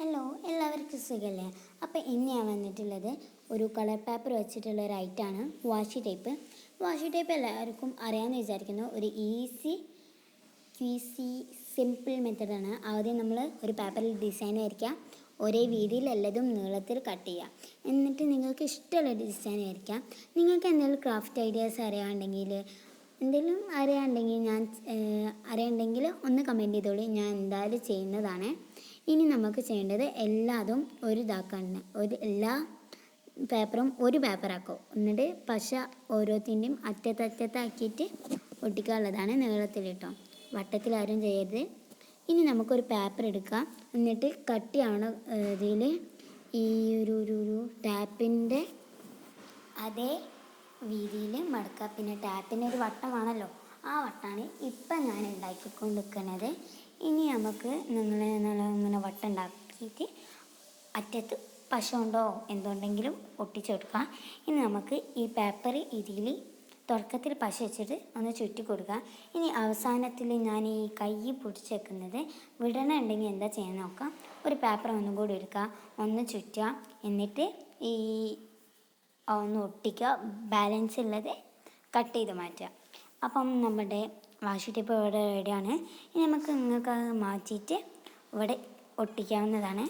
Hello, എല്ലാവർക്കും സുഖമല്ലേ? അപ്പോൾ ഇന്ന് ഞാൻ വന്നിട്ടുള്ളത് ഒരു കളർ പേപ്പർ വെച്ചിട്ടുള്ള ഒരു ഐറ്റമാണ് വാഷി ടേപ്പ്. വാഷി ടേപ്പ് എല്ലാവർക്കും അറിയാമെന്ന് വിചാരിക്കുന്നു. ഒരു ഈസി സിമ്പിൾ മെത്തഡാണ്. ആദ്യം നമ്മൾ ഒരു പേപ്പറിൽ ഡിസൈൻ വരയ്ക്കുക, ഒരേ വീതിയിൽ എല്ലാതും നീളത്തിൽ കട്ട് ചെയ്യുക. എന്നിട്ട് നിങ്ങൾക്ക് ഇഷ്ടമുള്ള ഡിസൈൻ വരയ്ക്കാം. നിങ്ങൾക്ക് എന്തെങ്കിലും ക്രാഫ്റ്റ് ഐഡിയാസ് അറിയാമെങ്കിൽ അറിയണ്ടെങ്കിൽ ഒന്ന് കമൻറ്റ് ചെയ്തോളൂ. ഞാൻ എന്തായാലും ചെയ്യുന്നതാണ്. ഇനി നമുക്ക് ചെയ്യേണ്ടത് എല്ലാതും എല്ലാ പേപ്പറും ഒരു പേപ്പറാക്കും. എന്നിട്ട് പശ ഓരോത്തിൻ്റെയും അറ്റത്താക്കിയിട്ട് ഒട്ടിക്കാനുള്ളതാണ്. നീളത്തിലിട്ടോ, വട്ടത്തിലാരും ചെയ്യരുത്. ഇനി നമുക്കൊരു പേപ്പർ എടുക്കാം. എന്നിട്ട് കട്ടിയാണ് ഇതിൽ ഈ ഒരു ടാപ്പിൻ്റെ അതേ വീതിയിൽ മടക്കുക. പിന്നെ ടാപ്പിന് ഒരു വട്ടമാണല്ലോ, ആ വട്ടമാണ് ഇപ്പം ഞാൻ ഉണ്ടാക്കിക്കൊണ്ടിരിക്കുന്നത്. ഇനി നമുക്ക് ഇങ്ങനെ വട്ടം ഉണ്ടാക്കിയിട്ട് അറ്റത്ത് പശ കൊണ്ടോ എന്തുണ്ടെങ്കിലും ഒട്ടിച്ചു കൊടുക്കുക. ഇനി നമുക്ക് ഈ പേപ്പർ ഇതിൽ തുടക്കത്തിൽ പശ വെച്ചിട്ട് ഒന്ന് ചുറ്റി കൊടുക്കുക. ഇനി അവസാനത്തിൽ ഞാൻ ഈ കൈ പിടിച്ച് വെക്കുന്നത് വിടണുണ്ടെങ്കിൽ എന്താ ചെയ്യാൻ നോക്കാം. ഒരു പേപ്പർ ഒന്നും കൂടി എടുക്കുക, ഒന്ന് ചുറ്റുക, എന്നിട്ട് ഈ ഒന്ന് ഒട്ടിക്കുക. ബാലൻസ് ഉള്ളത് കട്ട് ചെയ്ത് മാറ്റുക. അപ്പം നമ്മുടെ വാഷി ടേപ്പ് ഇവിടെ റെഡിയാണ്. ഇനി നിങ്ങൾക്ക് മാറ്റിയിട്ട് ഇവിടെ ഒട്ടിക്കാവുന്നതാണ്.